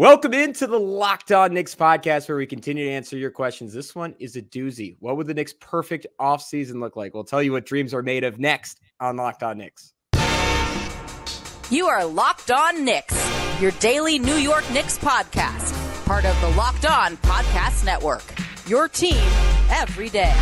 Welcome into the Locked On Knicks podcast, where we continue to answer your questions. This one is a doozy. What would the Knicks' perfect offseason look like? We'll tell you what dreams are made of next on Locked On Knicks. You are Locked On Knicks, your daily New York Knicks podcast, part of the Locked On Podcast Network, your team every day.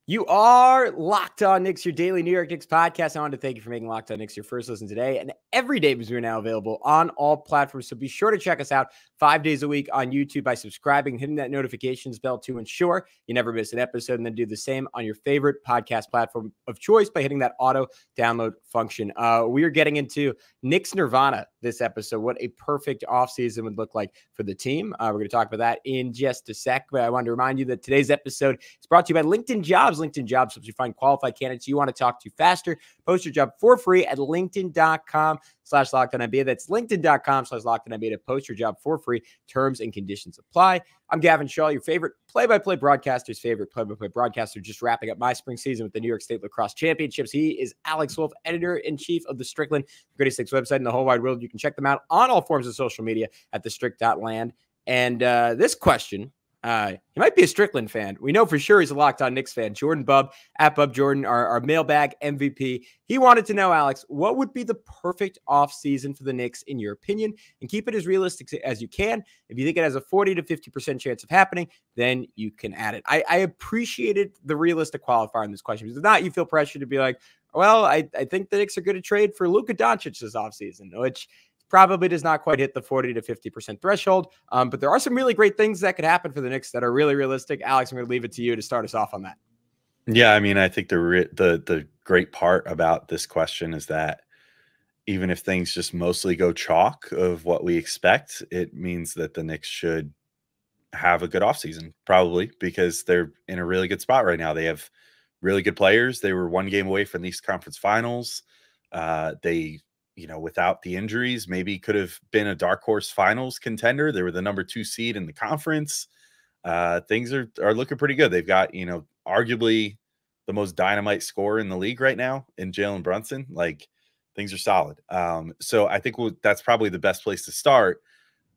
You are Locked On Knicks, your daily New York Knicks podcast. I want to thank you for making Locked On Knicks your first listen today and every day, because we're now available on all platforms. So be sure to check us out 5 days a week on YouTube by subscribing, hitting that notifications bell to ensure you never miss an episode, and then do the same on your favorite podcast platform of choice by hitting that auto download function. We are getting into Knicks Nirvana this episode, what a perfect offseason would look like for the team. We're going to talk about that in just a sec, but I wanted to remind you that today's episode is brought to you by LinkedIn Jobs. LinkedIn Jobs helps you find qualified candidates you want to talk to faster. Post your job for free at linkedin.com/LockedOnNBA. That's linkedin.com/LockedOnNBA to post your job for free. Terms and conditions apply. I'm Gavin, Schall, your favorite play-by-play broadcaster's favorite play-by-play broadcaster, just wrapping up my spring season with the New York State Lacrosse Championships. He is Alex Wolfe, editor-in-chief of the Strickland, the greatest Knicks website in the whole wide world. You can check them out on all forms of social media at thestrick.land. And this question, he might be a Strickland fan. We know for sure he's a Locked On Knicks fan. Jordan Bubb, at Bubb Jordan, our mailbag MVP. He wanted to know, Alex, what would be the perfect offseason for the Knicks in your opinion? And keep it as realistic as you can. If you think it has a 40 to 50% chance of happening, then you can add it. I appreciated the realistic qualifier in this question, because if not, you feel pressure to be like, well, I think the Knicks are going to trade for Luka Doncic this offseason, which probably does not quite hit the 40 to 50% threshold. But there are some really great things that could happen for the Knicks that are really realistic. Alex, I'm going to leave it to you to start us off on that. Yeah, I mean, I think the great part about this question is that even if things just mostly go chalk of what we expect, it means that the Knicks should have a good offseason, probably, because they're in a really good spot right now. They have really good players. They were one game away from the East Conference Finals. They, without the injuries, maybe could have been a dark horse finals contender. They were the number 2 seed in the conference. Things are looking pretty good. They've got, arguably the most dynamite scorer in the league right now in Jalen Brunson. Like, things are solid. So I think that's probably the best place to start.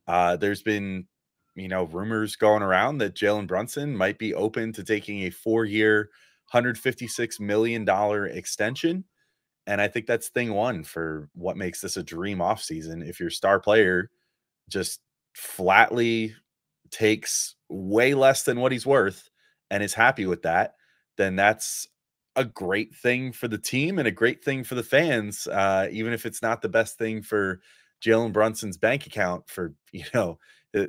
There's been, rumors going around that Jalen Brunson might be open to taking a 4-year, $156 million extension. And I think that's thing one for what makes this a dream offseason. If your star player just flatly takes way less than what he's worth and is happy with that, then that's a great thing for the team and a great thing for the fans, even if it's not the best thing for Jalen Brunson's bank account for,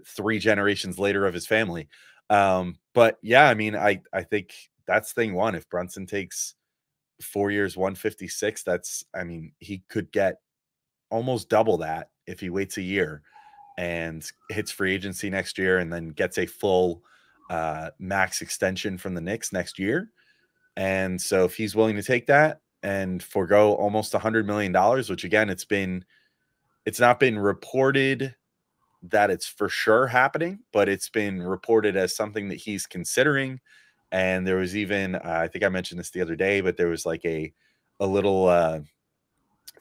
3 generations later of his family. But yeah, I mean, I think that's thing one. If Brunson takes 4 years, 156, he could get almost double that if he waits a year and hits free agency next year and then gets a full max extension from the Knicks next year. And so if he's willing to take that and forego almost $100 million, which again, it's not been reported that it's for sure happening, but it's been reported as something that he's considering. And there was even, I think I mentioned this the other day, but there was like a little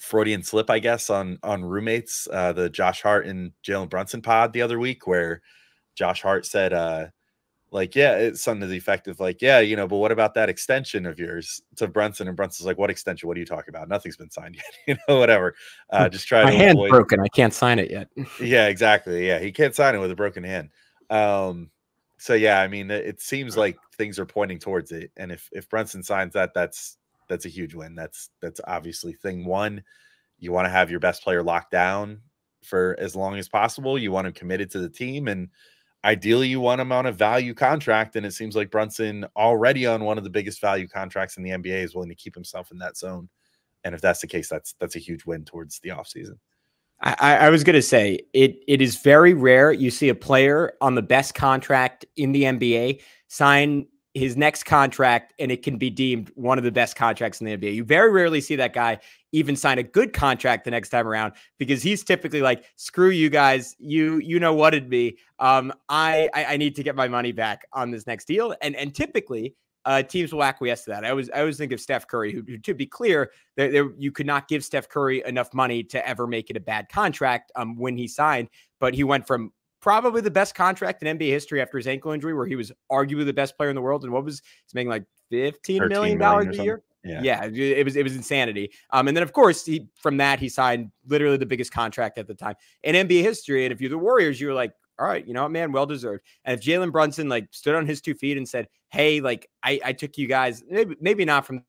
Freudian slip, I guess, on Roommates, the Josh Hart and Jalen Brunson pod the other week, where Josh Hart said, it's something to the effect of but what about that extension of yours to Brunson? And Brunson's like, what extension? What are you talking about? Nothing's been signed yet, whatever. Just try to My hand's broken. I can't sign it yet. Yeah, exactly. Yeah, he can't sign it with a broken hand. So yeah, I mean, it seems like things are pointing towards it. And if Brunson signs that, that's a huge win. That's obviously thing one. You want to have your best player locked down for as long as possible. You want him committed to the team, and ideally you want him on a value contract. And it seems like Brunson, already on one of the biggest value contracts in the NBA, is willing to keep himself in that zone. And if that's the case, that's a huge win towards the offseason. I was going to say, it is very rare you see a player on the best contract in the NBA sign his next contract and it can be deemed one of the best contracts in the NBA. You very rarely see that guy even sign a good contract the next time around, because he's typically like, screw you guys. You know what it'd be. I need to get my money back on this next deal. And typically teams will acquiesce to that. I always think of Steph Curry, who to be clear, you could not give Steph Curry enough money to ever make it a bad contract when he signed, but he went from probably the best contract in NBA history after his ankle injury, where he was arguably the best player in the world. And he's making like $15 million a year. Yeah, it was insanity. And then of course from that he signed literally the biggest contract at the time in NBA history. And if you're the Warriors, you were like, all right, you know what, man, well deserved. And if Jalen Brunson like stood on his 2 feet and said, hey, like I took you guys, maybe not from the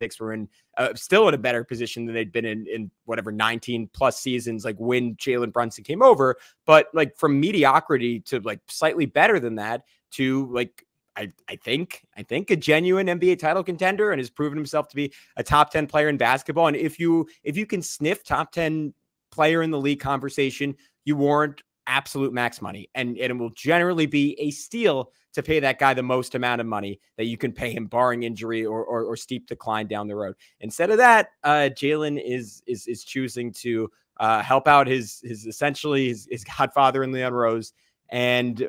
Knicks, were in still in a better position than they'd been in whatever 19 plus seasons, like when Jalen Brunson came over, but like from mediocrity to like slightly better than that to like, I think a genuine NBA title contender, and has proven himself to be a top 10 player in basketball. And if you can sniff top 10 player in the league conversation, you warrant absolute max money, and it will generally be a steal to pay that guy the most amount of money that you can pay him, barring injury or steep decline down the road. Instead of that, Jalen is choosing to help out his essentially his godfather in Leon Rose, and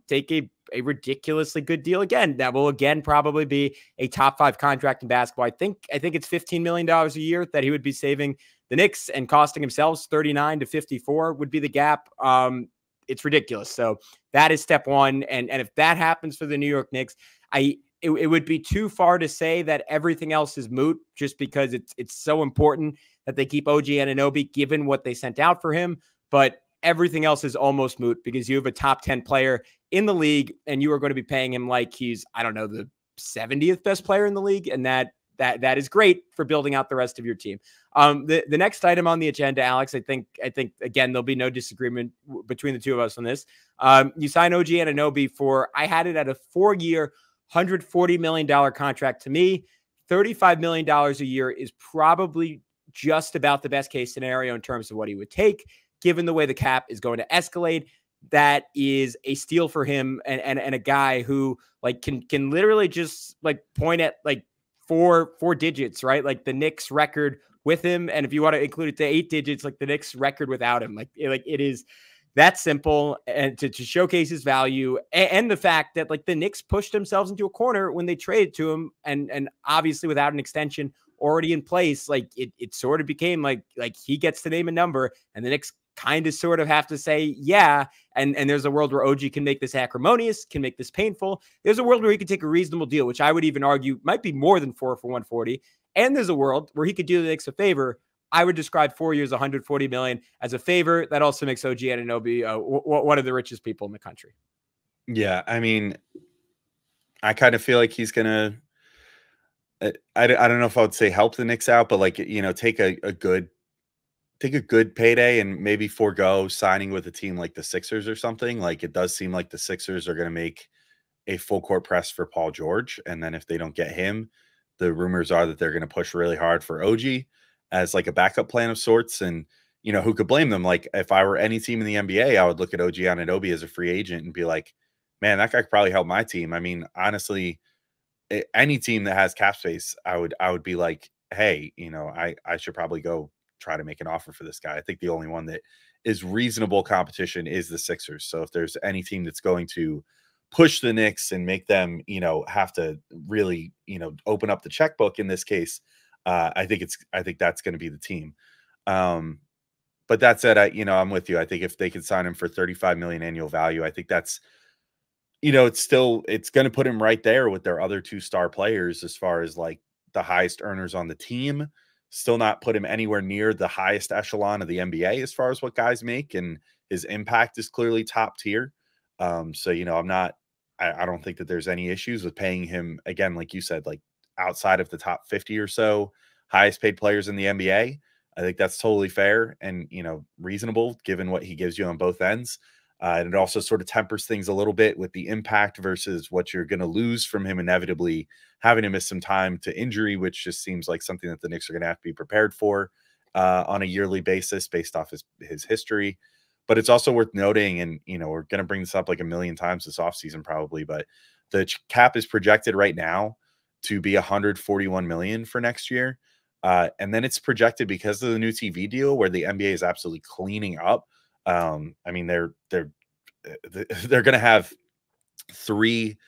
take a ridiculously good deal again. That will again probably be a top 5 contract in basketball. I think it's $15 million a year that he would be saving the Knicks, and costing himself 39 to 54 would be the gap. It's ridiculous. So that is step one. And if that happens for the New York Knicks, it would be too far to say that everything else is moot, just because it's so important that they keep OG Anunoby given what they sent out for him. But everything else is almost moot because you have a top 10 player in the league, and you are going to be paying him like he's, I don't know, the 70th best player in the league. And that is great for building out the rest of your team. The next item on the agenda, Alex, I think again, there'll be no disagreement between the two of us on this. You sign OG Anunoby for, I had it at a 4-year, $140 million contract. To me, $35 million a year is probably just about the best case scenario in terms of what he would take, given the way the cap is going to escalate. That is a steal for him, and a guy who like can literally just like point at like four digits, right? Like the Knicks record with him. And if you want to include it to 8 digits, like the Knicks record without him, like it is that simple, and to showcase his value, and the fact that like the Knicks pushed themselves into a corner when they traded to him, and obviously without an extension already in place, like it sort of became like he gets to name a number, and the Knicks kind of sort of have to say, yeah. And there's a world where OG can make this acrimonious, can make this painful. There's a world where he could take a reasonable deal, which I would even argue might be more than 4 for 140. And there's a world where he could do the Knicks a favor. I would describe 4 years, $140 million as a favor. That also makes OG Anunoby one of the richest people in the country. Yeah. I mean, I kind of feel like he's going to, I don't know if I would say help the Knicks out, but like, you know, take a good payday and maybe forego signing with a team like the Sixers or something. Like, it does seem like the Sixers are going to make a full court press for Paul George. And then if they don't get him, the rumors are that they're going to push really hard for OG as like a backup plan of sorts. And, you know, who could blame them? Like, if I were any team in the NBA, I would look at OG Anunoby as a free agent and be like, man, that guy could probably help my team. I mean, honestly, any team that has cap space, I would be like, hey, you know, I should probably go try to make an offer for this guy. I think the only one that is reasonable competition is the Sixers. So if there's any team that's going to push the Knicks and make them, you know, have to really, you know, open up the checkbook in this case, I think that's going to be the team. But that said, I'm with you. I think if they could sign him for 35 million annual value, I think that's, you know, it's going to put him right there with their other 2 star players as far as like the highest earners on the team. Still not put him anywhere near the highest echelon of the NBA as far as what guys make, and his impact is clearly top tier. So, you know, I don't think that there's any issues with paying him, again, like you said, like outside of the top 50 or so highest paid players in the NBA. I think that's totally fair and, you know, reasonable given what he gives you on both ends. And it also sort of tempers things a little bit with the impact versus what you're going to lose from him inevitably having to miss some time to injury, which just seems like something that the Knicks are going to have to be prepared for on a yearly basis based off his history. But it's also worth noting, and, you know, we're going to bring this up like a million times this offseason probably, but the cap is projected right now to be 141 million for next year. And then it's projected because of the new TV deal where the NBA is absolutely cleaning up. I mean, they're going to have 3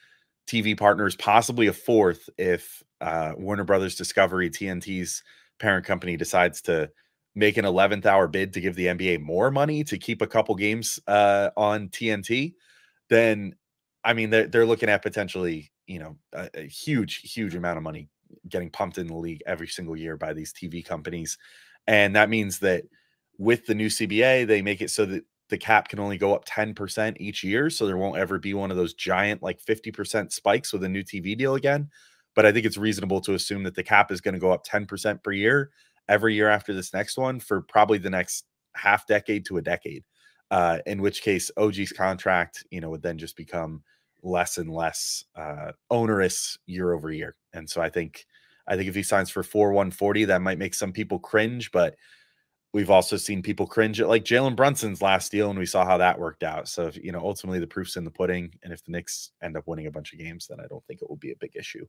TV partners, possibly a fourth if Warner Brothers Discovery, TNT's parent company, decides to make an 11th hour bid to give the NBA more money to keep a couple games on TNT, then I mean, they're looking at potentially, a huge amount of money getting pumped in the league every single year by these TV companies. And that means that with the new CBA, they make it so that the cap can only go up 10% each year. So there won't ever be one of those giant, like 50% spikes with a new TV deal again. But I think it's reasonable to assume that the cap is going to go up 10% per year every year after this next one for probably the next half decade to a decade. In which case OG's contract, would then just become less and less onerous year over year. And so I think if he signs for 4/140, that might make some people cringe, but we've also seen people cringe at like Jalen Brunson's last deal, and we saw how that worked out. So if, ultimately the proof's in the pudding, and if the Knicks end up winning a bunch of games, then I don't think it will be a big issue.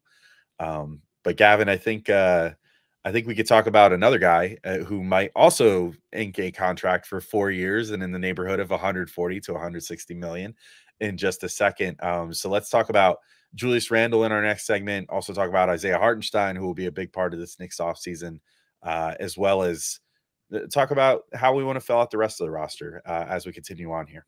But Gavin, I think we could talk about another guy who might also ink a contract for 4 years and in the neighborhood of 140 to 160 million in just a second. So let's talk about Julius Randle in our next segment. Also talk about Isaiah Hartenstein, who will be a big part of this Knicks offseason, as well as talk about how we want to fill out the rest of the roster as we continue on here.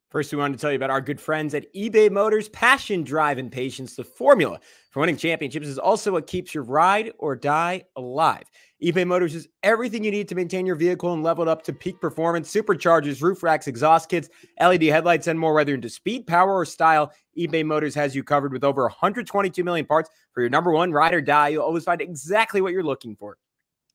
First, we wanted to tell you about our good friends at eBay Motors. Passion, drive, and patience. The formula for winning championships is also what keeps your ride or die alive. eBay Motors is everything you need to maintain your vehicle and level it up to peak performance. Superchargers, roof racks, exhaust kits, LED headlights, and more. Whether into speed, power, or style, eBay Motors has you covered with over 122 million parts for your number one ride or die. You'll always find exactly what you're looking for.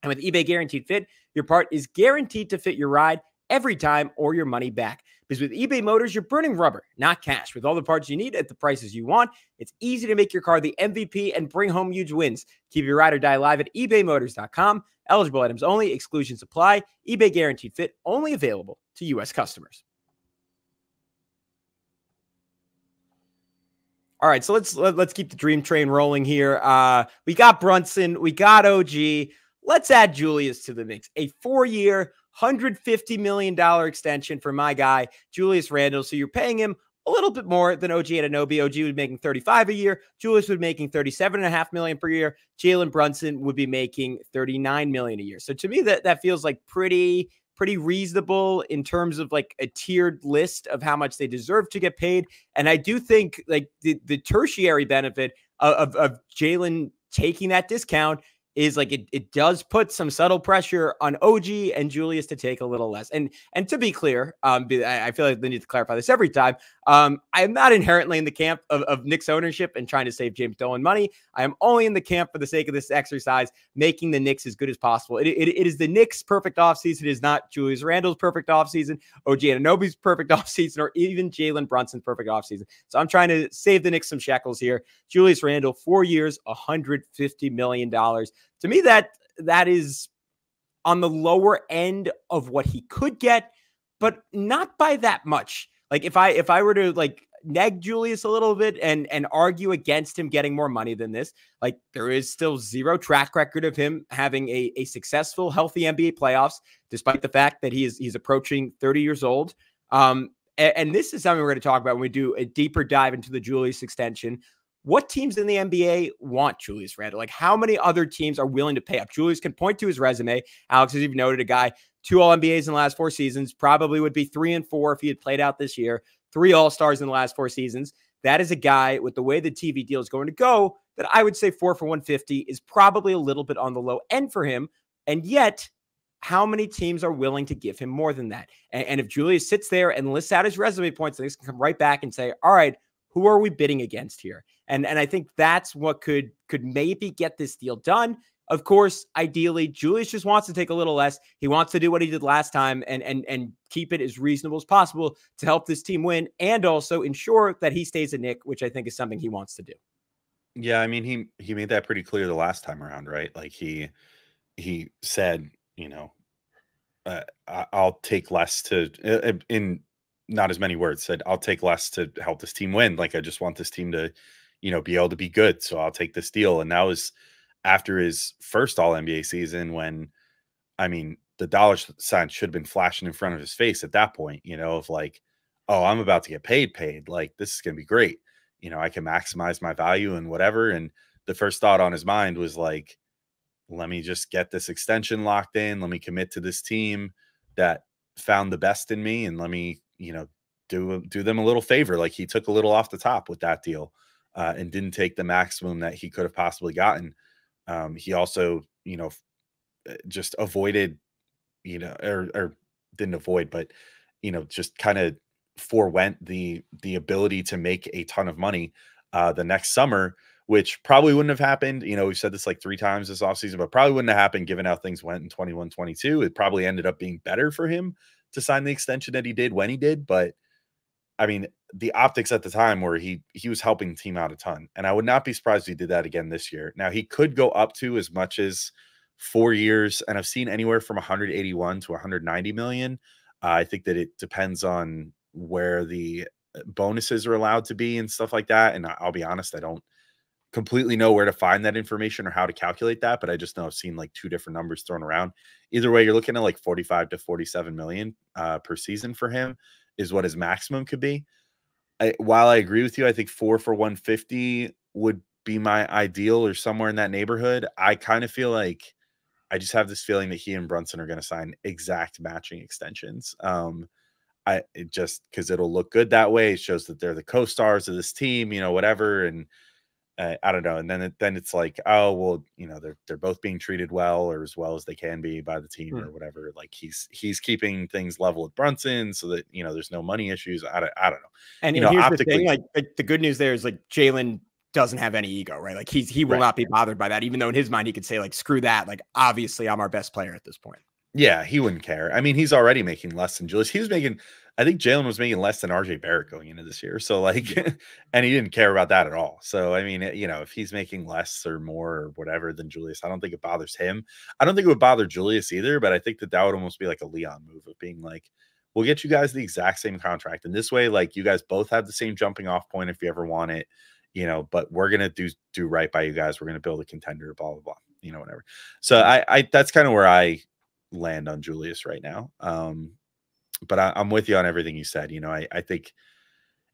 And with eBay Guaranteed Fit, your part is guaranteed to fit your ride every time or your money back. Because with eBay Motors, you're burning rubber, not cash. With all the parts you need at the prices you want, it's easy to make your car the MVP and bring home huge wins. Keep your ride or die live at ebaymotors.com. Eligible items only. Exclusions apply. eBay Guaranteed Fit only available to U.S. customers. All right, so let's keep the dream train rolling here. We got Brunson. We got OG. Let's add Julius to the mix. A 4-year, $150 million extension for my guy, Julius Randle. So you're paying him a little bit more than OG Anunoby. OG would be making $35 a year. Julius would be making $37.5 million per year. Jalen Brunson would be making $39 million a year. So to me, that feels like pretty reasonable in terms of like a tiered list of how much they deserve to get paid. And I do think like the tertiary benefit of Jalen taking that discount is like it does put some subtle pressure on OG and Julius to take a little less. And to be clear, I feel like they need to clarify this every time. I am not inherently in the camp of Knicks ownership and trying to save James Dolan money. I am only in the camp for the sake of this exercise, making the Knicks as good as possible. It is the Knicks' perfect offseason. It is not Julius Randle's perfect offseason, OG Anunoby's perfect offseason, or even Jalen Brunson's perfect offseason. So I'm trying to save the Knicks some shekels here. Julius Randle, 4 years, $150 million. To me, that is on the lower end of what he could get, but not by that much. Like if I were to like neg Julius a little bit and argue against him getting more money than this, like there is still zero track record of him having a successful, healthy NBA playoffs, despite the fact that he's approaching 30 years old. And this is something we're going to talk about when we do a deeper dive into the Julius extension. What teams in the NBA want Julius Randle? Like how many other teams are willing to pay up? Julius can point to his resume. Alex, as you've noted, a guy, 2 All-NBAs in the last 4 seasons, probably would be 3 and 4 if he had played out this year, 3 All-Stars in the last 4 seasons. That is a guy with the way the TV deal is going to go that I would say 4 for 150 is probably a little bit on the low end for him. And yet, how many teams are willing to give him more than that? And if Julius sits there and lists out his resume points, they can come right back and say, all right, who are we bidding against here? And I think that's what could maybe get this deal done. Of course, ideally, Julius just wants to take a little less. He wants to do what he did last time and keep it as reasonable as possible to help this team win and also ensure that he stays a Knick, which I think is something he wants to do. Yeah, I mean, he made that pretty clear the last time around, right? Like he said, I'll take less to in not as many words, said I'll take less to help this team win. Like I just want this team to, be able to be good. So I'll take this deal. And that was after his first All-NBA season when, I mean, the dollar sign should have been flashing in front of his face at that point, of like, oh, I'm about to get paid. Like, this is going to be great. You know, I can maximize my value and whatever. And the first thought on his mind was like, let me just get this extension locked in. Let me commit to this team that found the best in me. And let me, you know, do them a little favor. Like, he took a little off the top with that deal and didn't take the maximum that he could have possibly gotten. He also, you know, just avoided, you know, or didn't avoid, but, you know, just kind of forewent the ability to make a ton of money the next summer, which probably wouldn't have happened. You know, we've said this like 3 times this offseason, but probably wouldn't have happened given how things went in 21-22. It probably ended up being better for him to sign the extension that he did when he did. But I mean, the optics at the time were he was helping the team out a ton. And I would not be surprised if he did that again this year. Now, he could go up to as much as 4 years, and I've seen anywhere from 181 to 190 million. I think that it depends on where the bonuses are allowed to be and stuff like that. And I'll be honest, I don't completely know where to find that information or how to calculate that, but I just know I've seen like 2 different numbers thrown around. Either way, you're looking at like 45 to 47 million per season for him is what his maximum could be. While I agree with you, I think 4 for 150 would be my ideal or somewhere in that neighborhood. I kind of feel like I just have this feeling that he and Brunson are going to sign exact matching extensions. Just because it'll look good that way. It shows that they're the co-stars of this team, you know, whatever. And I don't know. And then it's like, oh, well, you know, they're both being treated well or as well as they can be by the team or whatever. Like he's keeping things level with Brunson so that, you know, there's no money issues. I don't know. And, you know, here's the thing, like the good news there is like Jalen doesn't have any ego, right? Like he will not be bothered by that, even though in his mind he could say like, screw that. Like, obviously I'm our best player at this point. Yeah, he wouldn't care. I mean, he's already making less than Julius. He was making, I think Jalen was making less than RJ Barrett going into this year. So like, and he didn't care about that at all. So, I mean, you know, if he's making less or more or whatever than Julius, I don't think it bothers him. I don't think it would bother Julius either, but I think that would almost be like a Leon move of being like, we'll get you guys the exact same contract. And this way, like, you guys both have the same jumping off point if you ever want it, you know, but we're going to do right by you guys. We're going to build a contender, blah, blah, blah, you know, whatever. So I that's kind of where I land on Julius right now. But I'm with you on everything you said. You know, I think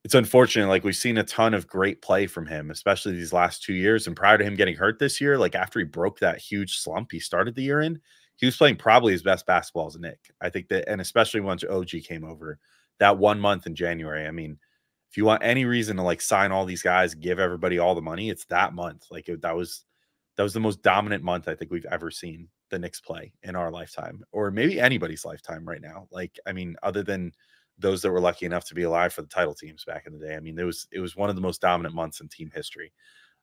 it's unfortunate. Like, we've seen a ton of great play from him, especially these last 2 years. And prior to him getting hurt this year, like after he broke that huge slump he started the year in, he was playing probably his best basketball as a Knick. I think that, and especially once OG came over that 1 month in January. I mean, if you want any reason to like sign all these guys, give everybody all the money, it's that month. Like that was the most dominant month I think we've ever seen the Knicks play in our lifetime, or maybe anybody's lifetime right now. Like, I mean, other than those that were lucky enough to be alive for the title teams back in the day. I mean, it was one of the most dominant months in team history.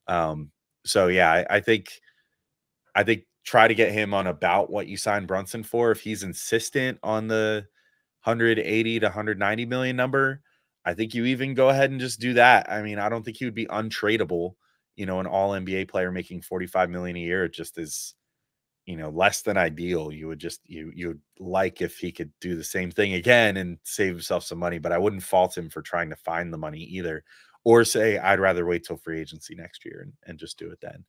So yeah, I think try to get him on about what you signed Brunson for. If he's insistent on the 180 to 190 million number, I think you even go ahead and just do that. I mean, I don't think he would be untradeable. You know, an all NBA player making 45 million a year, it just is, you know, less than ideal. You would just, you'd like if he could do the same thing again and save himself some money, but I wouldn't fault him for trying to find the money either, or say, I'd rather wait till free agency next year and just do it then.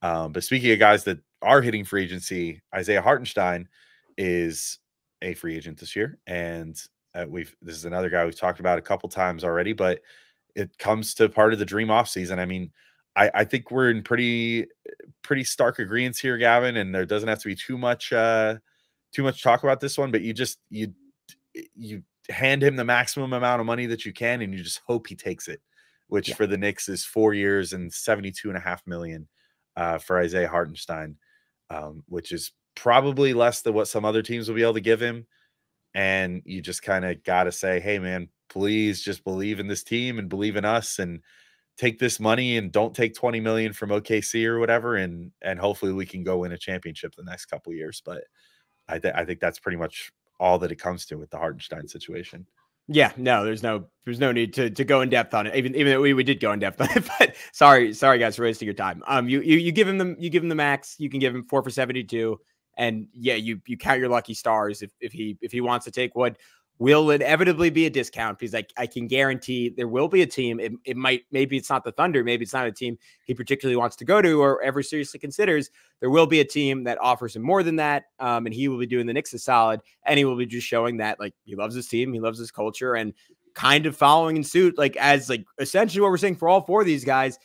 But speaking of guys that are hitting free agency, Isaiah Hartenstein is a free agent this year. And this is another guy we've talked about a couple times already, but it comes to part of the dream offseason. I mean, I think we're in pretty stark agreements here, Gavin, and there doesn't have to be too much talk about this one, but you hand him the maximum amount of money that you can, and you just hope he takes it, which for the Knicks is 4 years and $72.5 million for Isaiah Hartenstein, which is probably less than what some other teams will be able to give him. And you just kind of got to say, hey man, please just believe in this team and believe in us and take this money and don't take 20 million from OKC or whatever. And hopefully we can go win a championship the next couple of years. But I think that's pretty much all that it comes to with the Hartenstein situation. Yeah, no, there's no need to go in depth on it. Even though we did go in depth on it, but sorry guys for wasting your time. You give him the max. You can give him 4 for 72, and yeah, you count your lucky stars if he wants to take what will inevitably be a discount, because I can guarantee there will be a team. Maybe it's not the Thunder, maybe it's not a team he particularly wants to go to or ever seriously considers. There will be a team that offers him more than that, and he will be doing the Knicks a solid, and he will be just showing that like he loves his team, he loves his culture, and kind of following in suit, like as like essentially what we're saying for all four of these guys.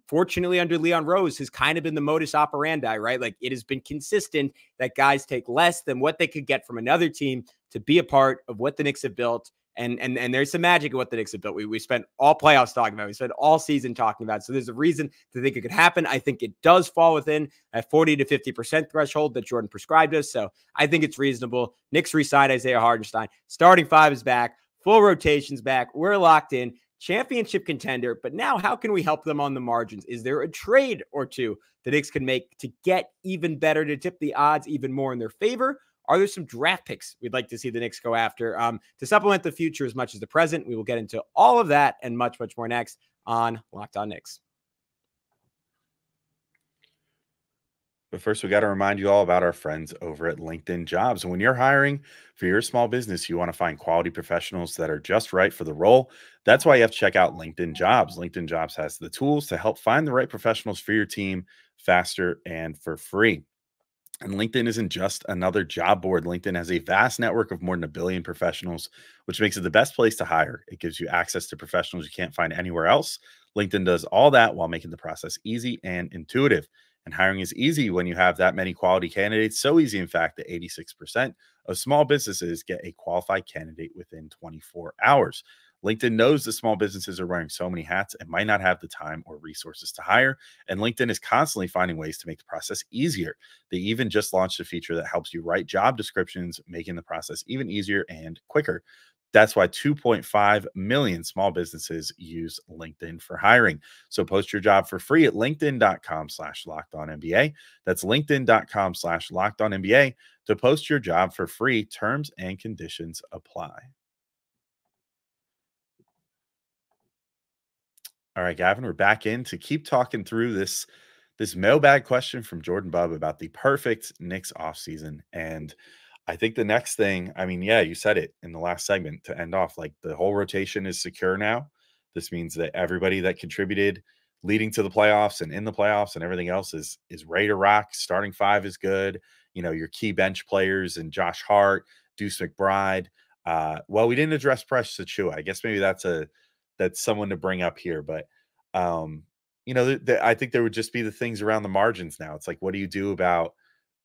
Fortunately, under Leon Rose has kind of been the modus operandi, right? Like it has been consistent that guys take less than what they could get from another team to be a part of what the Knicks have built. And there's some magic in what the Knicks have built. We spent all playoffs talking about it. We spent all season talking about it. So there's a reason to think it could happen. I think it does fall within a 40 to 50% threshold that Jordan prescribed us. So I think it's reasonable. Knicks re-signed Isaiah Hartenstein. Starting five is back. Full rotation's back. We're locked in. Championship contender, but now how can we help them on the margins? Is there a trade or two the Knicks can make to get even better, to tip the odds even more in their favor? Are there some draft picks we'd like to see the Knicks go after to supplement the future as much as the present? We will get into all of that and much, much more next on Locked On Knicks. But first, we got to remind you all about our friends over at LinkedIn Jobs. When you're hiring for your small business, you want to find quality professionals that are just right for the role. That's why you have to check out LinkedIn Jobs. LinkedIn Jobs has the tools to help find the right professionals for your team faster and for free. And LinkedIn isn't just another job board. LinkedIn has a vast network of more than 1 billion professionals, which makes it the best place to hire. It gives you access to professionals you can't find anywhere else. LinkedIn does all that while making the process easy and intuitive. And hiring is easy when you have that many quality candidates. So easy, in fact, that 86% of small businesses get a qualified candidate within 24 hours. LinkedIn knows that small businesses are wearing so many hats and might not have the time or resources to hire. And LinkedIn is constantly finding ways to make the process easier. They even just launched a feature that helps you write job descriptions, making the process even easier and quicker. That's why 2.5 million small businesses use LinkedIn for hiring. So post your job for free at linkedin.com/lockedonnba. That's linkedin.com/lockedonnba to post your job for free. Terms and conditions apply. All right, Gavin, we're back in to keep talking through this mailbag question from Jordan Bubb about the perfect Knicks offseason. And I think the next thing, I mean, yeah, you said it in the last segment to end off, like the whole rotation is secure now. This means that everybody that contributed leading to the playoffs and in the playoffs and everything else is ready to rock. Starting five is good. You know, your key bench players and Josh Hart, Deuce McBride. Well, we didn't address Precious Achiuwa. I guess maybe that's someone to bring up here. But, you know, I think there would just be the things around the margins now. It's like, what do you do about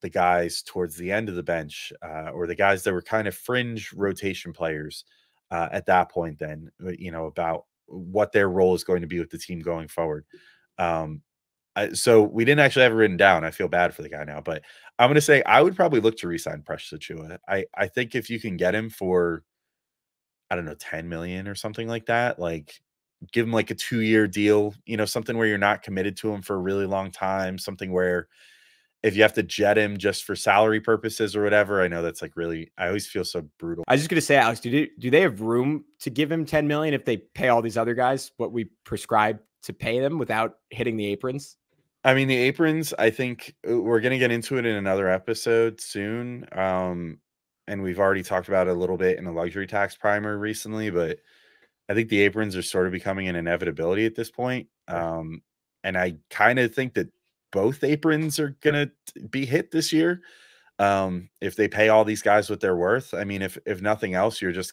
the guys towards the end of the bench or the guys that were kind of fringe rotation players at that point then, you know, about what their role is going to be with the team going forward. So we didn't actually have it written down. I feel bad for the guy now, but I'm going to say I would probably look to re-sign Precious Achiuwa. I think if you can get him for, I don't know, 10 million or something like that, like give him like a 2-year deal, you know, something where you're not committed to him for a really long time, something where if you have to jet him just for salary purposes or whatever, I know that's like really, I always feel so brutal. I was just going to say, Alex, do they have room to give him 10 million if they pay all these other guys what we prescribe to pay them without hitting the aprons? I mean, the aprons, I think we're going to get into it in another episode soon. And we've already talked about it a little bit in a luxury tax primer recently, but I think the aprons are sort of becoming an inevitability at this point. And I kind of think that both aprons are going to be hit this year. If they pay all these guys what they're worth. I mean, if nothing else, if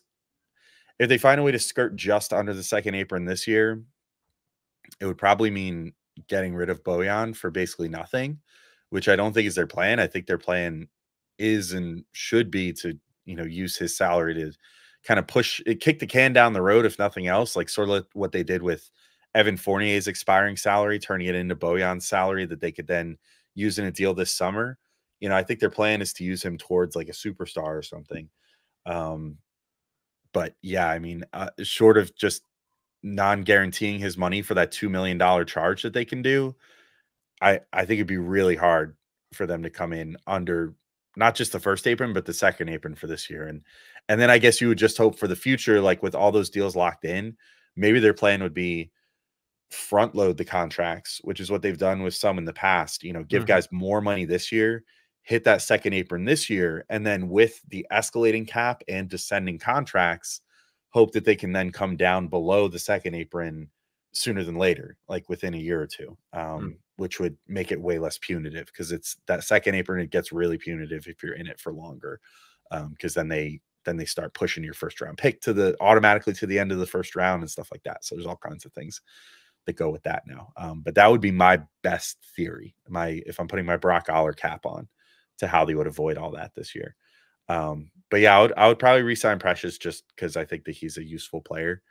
they find a way to skirt just under the second apron this year, it would probably mean getting rid of Bojan for basically nothing, which I don't think is their plan. I think their plan is and should be to, you know, use his salary to kind of kick the can down the road, if nothing else, like sort of what they did with Evan Fournier's expiring salary, turning it into Bojan's salary that they could then use in a deal this summer. You know, I think their plan is to use him towards like a superstar or something. But yeah, I mean, short of just non-guaranteeing his money for that $2 million charge that they can do, I think it'd be really hard for them to come in under not just the first apron, but the second apron for this year. And then I guess you would just hope for the future, like with all those deals locked in, maybe their plan would be front load the contracts, which is what they've done with some in the past, you know, give guys more money this year, hit that second apron this year. And then with the escalating cap and descending contracts, hope that they can then come down below the second apron sooner than later, like within a year or two, which would make it way less punitive because it's that second apron. It gets really punitive if you're in it for longer. Cause then they then they start pushing your first round pick automatically to the end of the first round and stuff like that. So there's all kinds of things that go with that now. But that would be my best theory. If I'm putting my Brock Aller cap on to how they would avoid all that this year. But yeah, I would probably re-sign Precious just because I think that he's a useful player.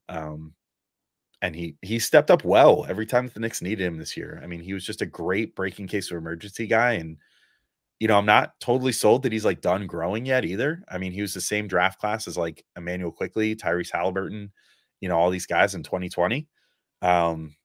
And he stepped up well every time the Knicks needed him this year. I mean, he was just a great breaking case of emergency guy. And, I'm not totally sold that he's like done growing yet either. I mean, he was the same draft class as like Emmanuel Quickley, Tyrese Halliburton, all these guys in 2020. And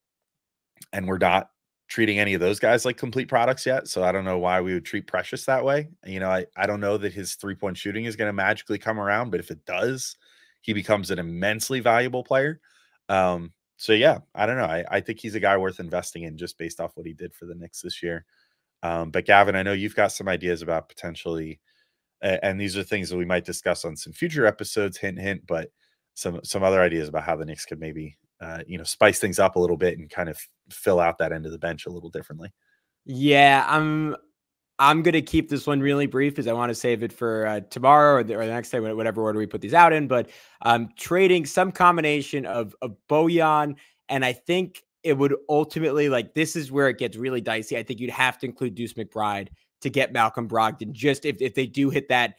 we're not treating any of those guys like complete products yet. So I don't know why we would treat Precious that way. I don't know that his 3-point shooting is going to magically come around, but if it does, he becomes an immensely valuable player. So yeah, I don't know. I think he's a guy worth investing in just based off what he did for the Knicks this year. But Gavin, I know you've got some ideas about potentially, and these are things that we might discuss on some future episodes, hint, hint, but some other ideas about how the Knicks could maybe, spice things up a little bit and kind of fill out that end of the bench a little differently. Yeah, I'm going to keep this one really brief because I want to save it for tomorrow or the next day, whatever order we put these out in. But trading some combination of Bojan, and I think it would ultimately, like, this is where it gets really dicey. I think you'd have to include Deuce McBride to get Malcolm Brogdon, just if they do hit that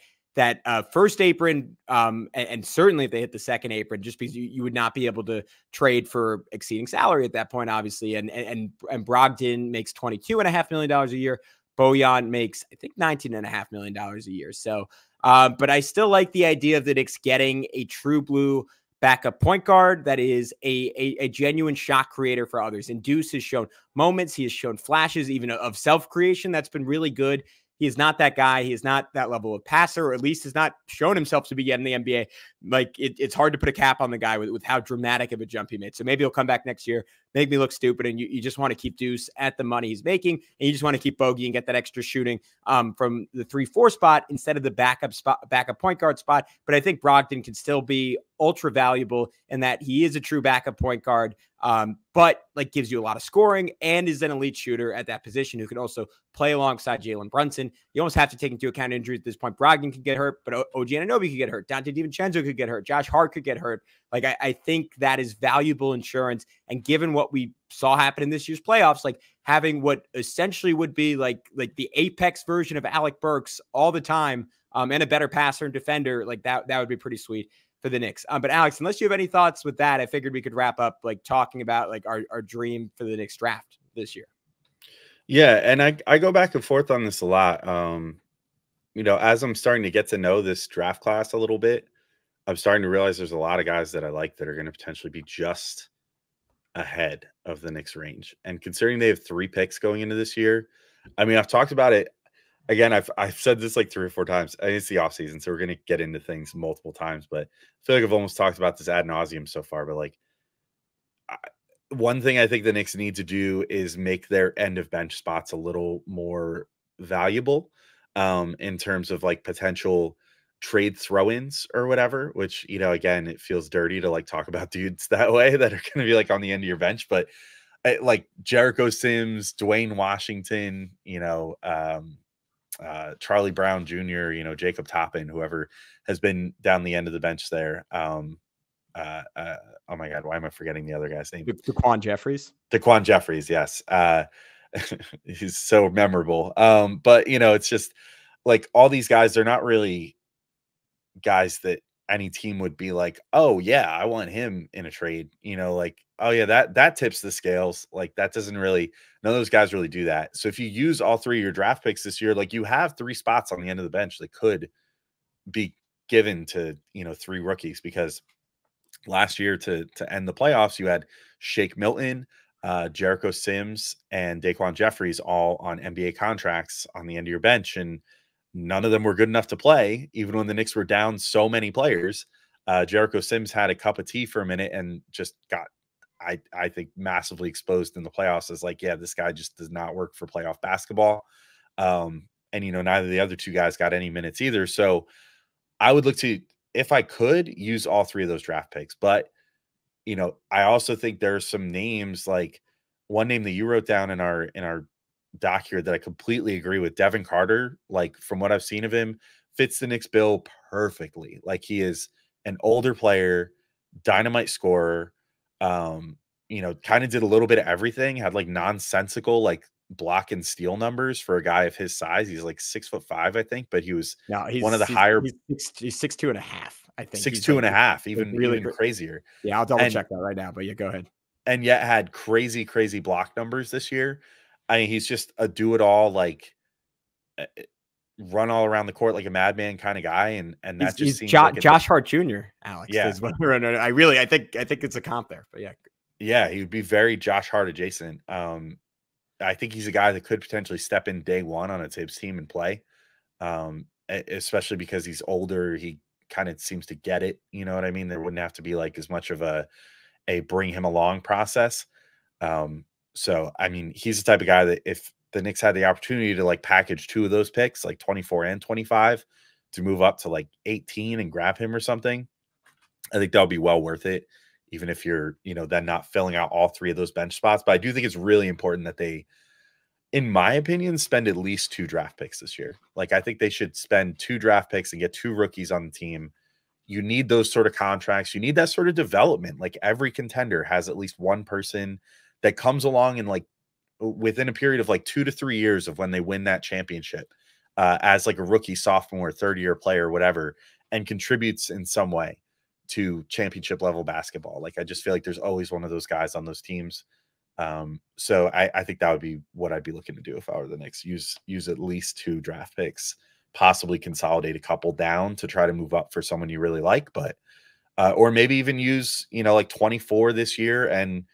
first apron, and certainly if they hit the second apron, just because you would not be able to trade for exceeding salary at that point, obviously. And Brogdon makes $22.5 million a year. Bojan makes, I think, $19.5 million a year. So, but I still like the idea of the Knicks getting a true blue backup point guard that is a genuine shot creator for others. And Deuce has shown moments. He has shown flashes even of self-creation that's been really good. He is not that guy. He is not that level of passer, or at least has not shown himself to be yet in the NBA. Like, it's hard to put a cap on the guy with how dramatic of a jump he made. So maybe he'll come back next year, make me look stupid, and you just want to keep Deuce at the money he's making, and you just want to keep Bogey and get that extra shooting from the 3-4 spot instead of the backup point guard spot. But I think Brogdon can still be ultra valuable in that he is a true backup point guard, but like gives you a lot of scoring and is an elite shooter at that position who can also play alongside Jalen Brunson. You almost have to take into account injuries at this point. Brogdon could get hurt, but OG Anunoby could get hurt. Dante DiVincenzo could get hurt. Josh Hart could get hurt. Like, I think that is valuable insurance. And given what we saw happen in this year's playoffs, like having what essentially would be like the apex version of Alec Burks all the time, and a better passer and defender, like that would be pretty sweet for the Knicks. But Alex, unless you have any thoughts with that, I figured we could wrap up like talking about like our dream for the Knicks draft this year. Yeah. And I go back and forth on this a lot. As I'm starting to get to know this draft class a little bit, I'm starting to realize there's a lot of guys that I like that are going to potentially be just ahead of the Knicks range. And considering they have 3 picks going into this year, I mean, I've talked about it. Again, I've said this like 3 or 4 times. I mean, it's the offseason, so we're going to get into things multiple times. But I feel like I've almost talked about this ad nauseum so far. But like, one thing I think the Knicks need to do is make their end of bench spots a little more valuable, in terms of like potential trade throw-ins or whatever. Which, again, it feels dirty to like talk about dudes that way that are going to be like on the end of your bench. But like Jericho Sims, Dwayne Washington, Charlie Brown Jr., Jacob Toppin, whoever has been down the end of the bench there. Oh my God, why am I forgetting the other guy's name? Daquan Jeffries. Daquan Jeffries, yes. He's so memorable. But it's just like all these guys, they're not really guys that any team would be like, oh yeah, I want him in a trade. Like, oh yeah, that tips the scales. Like that doesn't really, none of those guys really do that. So if you use all 3 of your draft picks this year, like you have 3 spots on the end of the bench that could be given to, 3 rookies, because last year to end the playoffs, you had Shake Milton, Jericho Sims, and Daquan Jeffries all on NBA contracts on the end of your bench. And none of them were good enough to play, even when the Knicks were down so many players. Jericho Sims had a cup of tea for a minute and just got, I think, massively exposed in the playoffs as like, yeah, this guy just does not work for playoff basketball. And, neither of the other 2 guys got any minutes either. So I would look to, if I could, use all 3 of those draft picks. But, I also think there's some names, like one name that you wrote down in our doc here that I completely agree with, Devin Carter. Like, from what I've seen of him, fits the Knicks bill perfectly. Like, he is an older player, dynamite scorer, kind of did a little bit of everything, had like nonsensical, like block and steal numbers for a guy of his size. He's like 6'5", I think, but he was one of the higher. He's 6'2.5", I think. 6'2.5", even crazier. Yeah, I'll double check that right now, but yeah, go ahead. And yet had crazy block numbers this year. I mean, he's just a do-it-all, like run all around the court like a madman kind of guy, and that just seems like Josh Hart Jr. Alex. Yeah, I think it's a comp there, but yeah, he would be very Josh Hart adjacent. I think he's a guy that could potentially step in day one on a Tibbs team and play, especially because he's older. He kind of seems to get it. You know what I mean? There wouldn't have to be like as much of a bring him along process. So, I mean, he's the type of guy that if the Knicks had the opportunity to like package 2 of those picks, like 24 and 25, to move up to like 18 and grab him or something, I think that would be well worth it, even if you're, then not filling out all 3 of those bench spots. But I do think it's really important that they, in my opinion, spend at least 2 draft picks this year. Like, I think they should spend 2 draft picks and get 2 rookies on the team. You need those sort of contracts. You need that sort of development. Like, every contender has at least one person that comes along and like within a period of like 2 to 3 years of when they win that championship as like a rookie, sophomore, third-year player, whatever, and contributes in some way to championship level basketball. Like, I just feel like there's always one of those guys on those teams. So I think that would be what I'd be looking to do if I were the Knicks. Use at least 2 draft picks, possibly consolidate a couple down to try to move up for someone you really like, but or maybe even use, like 24 this year and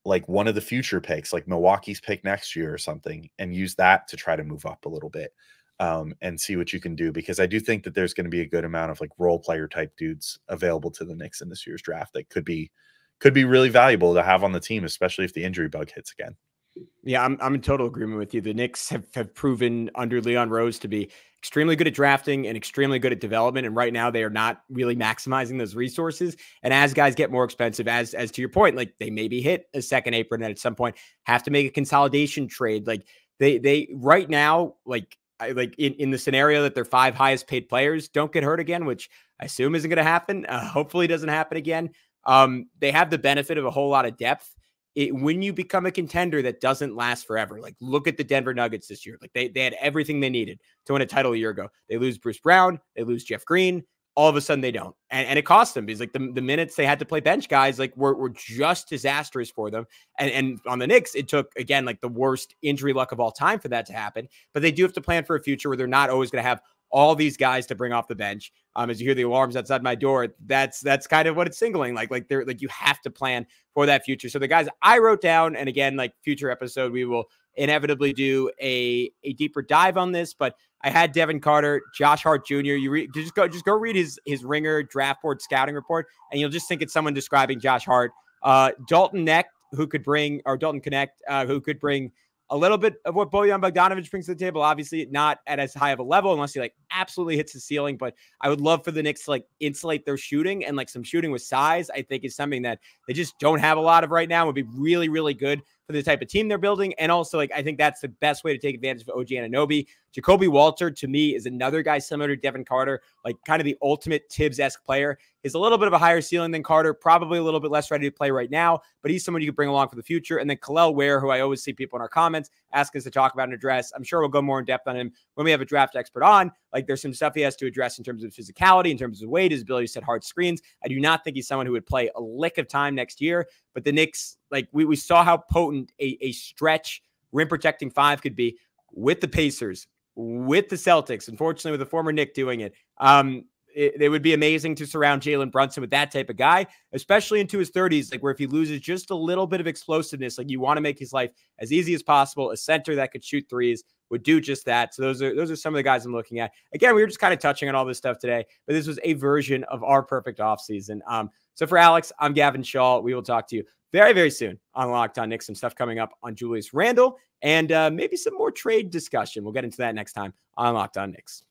like one of the future picks, like Milwaukee's pick next year or something, and use that to try to move up a little bit and see what you can do. Because I do think that there's going to be a good amount of like role player type dudes available to the Knicks in this year's draft that could be really valuable to have on the team, especially if the injury bug hits again. Yeah, I'm in total agreement with you. The Knicks have proven under Leon Rose to be extremely good at drafting and extremely good at development. And right now they are not really maximizing those resources. And as guys get more expensive, as to your point, like they maybe hit a second apron and at some point have to make a consolidation trade. Like they right now, like in the scenario that their 5 highest paid players don't get hurt again, which I assume isn't going to happen. Hopefully it doesn't happen again. They have the benefit of a whole lot of depth. When you become a contender that doesn't last forever, like look at the Denver Nuggets this year. Like they had everything they needed to win a title a year ago. They lose Bruce Brown, they lose Jeff Green. All of a sudden they don't. And it cost them because like the minutes they had to play bench guys, like were just disastrous for them. And on the Knicks, it took, again, like the worst injury luck of all time for that to happen. But they do have to plan for a future where they're not always going to have all these guys to bring off the bench. As you hear the alarms outside my door, that's kind of what it's signaling. Like they're like, you have to plan for that future. So the guys I wrote down, and again, like future episode, we will inevitably do a deeper dive on this, but I had Devin Carter, Josh Hart Jr. Just go read his Ringer draft board scouting report, and you'll just think it's someone describing Josh Hart. Dalton Connect, who could bring a little bit of what Bojan Bogdanovic brings to the table. Obviously not at as high of a level unless he like absolutely hits the ceiling, but I would love for the Knicks to like insulate their shooting, and like some shooting with size, I think is something that they just don't have a lot of right now. It would be really, really good for the type of team they're building. And also, like, I think that's the best way to take advantage of OG Anunoby. Jacoby Walter, to me, is another guy similar to Devin Carter, like kind of the ultimate Tibbs-esque player. He's a little bit of a higher ceiling than Carter, probably a little bit less ready to play right now, but he's someone you could bring along for the future. And then Kel'el Ware, who I always see people in our comments ask us to talk about and address. I'm sure we'll go more in depth on him when we have a draft expert on. Like, there's some stuff he has to address in terms of physicality, in terms of weight, his ability to set hard screens. I do not think he's someone who would play a lick of time next year, but the Knicks, like we saw how potent a stretch rim protecting 5 could be with the Pacers, with the Celtics. Unfortunately, with a former Knick doing it, it would be amazing to surround Jalen Brunson with that type of guy, especially into his 30s, like where if he loses just a little bit of explosiveness, like you want to make his life as easy as possible. A center that could shoot threes would do just that. So those are some of the guys I'm looking at. Again, we were just kind of touching on all this stuff today, but this was a version of our perfect offseason. So for Alex, I'm Gavin Schall. We will talk to you very, very soon on Locked On Knicks. Some stuff coming up on Julius Randle and maybe some more trade discussion. We'll get into that next time on Locked On Knicks.